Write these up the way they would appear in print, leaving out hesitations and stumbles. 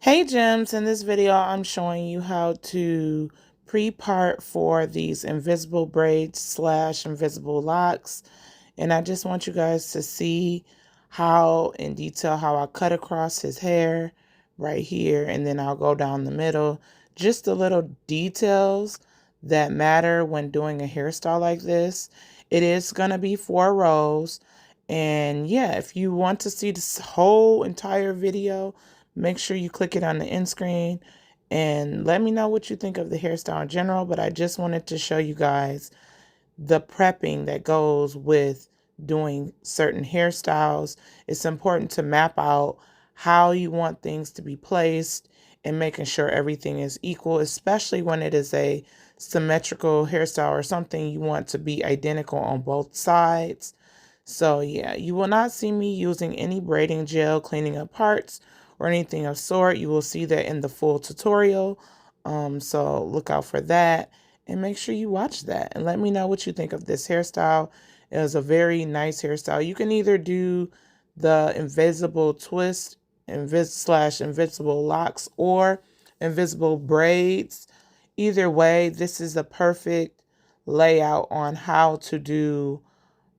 Hey gems, in this video I'm showing you how to pre-part for these invisible braids slash invisible locks, and I just want you guys to see how in detail how I cut across his hair right here, and then I'll go down the middle. Just the little details that matter when doing a hairstyle like this. It is going to be 4 rows, and yeah, if you want to see this whole entire video, make sure you click it on the end screen and let me know what you think of the hairstyle in general. But I just wanted to show you guys the prepping that goes with doing certain hairstyles. It's important to map out how you want things to be placed and making sure everything is equal, especially when it is a symmetrical hairstyle or something you want to be identical on both sides. So yeah, you will not see me using any braiding gel, cleaning up parts, or anything of sort. You will see that in the full tutorial. So look out for that and make sure you watch that and let me know what you think of this hairstyle. It was a very nice hairstyle. You can either do the invisible twist, slash invisible locks, or invisible braids. Either way, this is a perfect layout on how to do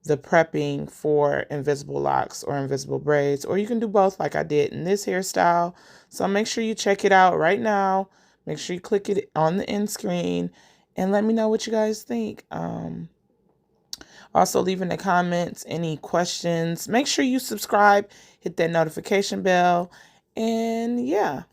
the prepping for invisible locks or invisible braids, or you can do both like I did in this hairstyle. So make sure you check it out right now. Make sure you click it on the end screen and let me know what you guys think. Also leave in the comments any questions. Make sure you subscribe, hit that notification bell, and yeah.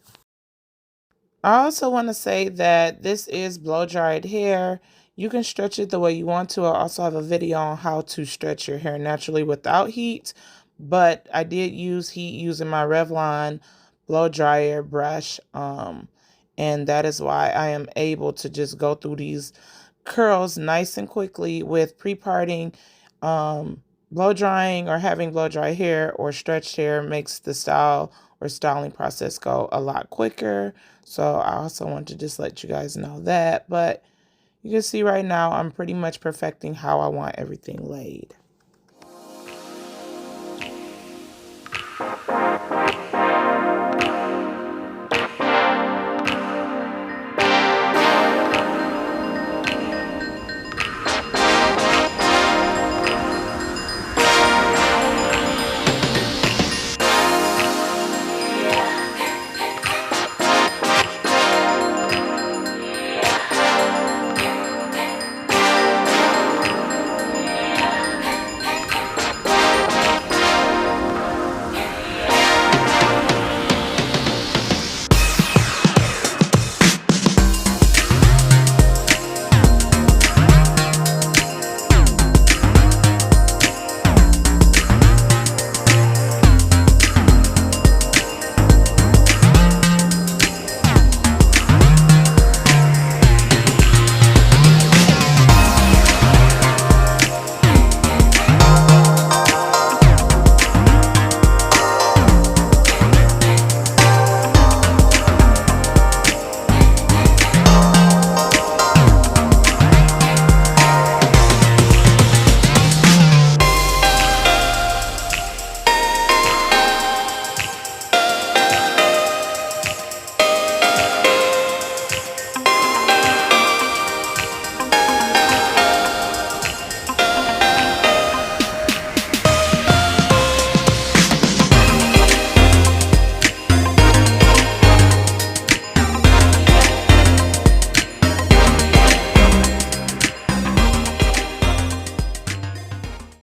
I also want to say that this is blow dried hair. You can stretch it the way you want to. I also have a video on how to stretch your hair naturally without heat, but I did use heat using my Revlon blow dryer brush, and that is why I am able to just go through these curls nice and quickly with pre-parting. Blow drying or having blow dry hair or stretched hair makes the style or styling process go a lot quicker. So I also want to just let you guys know that. But you can see right now I'm pretty much perfecting how I want everything laid.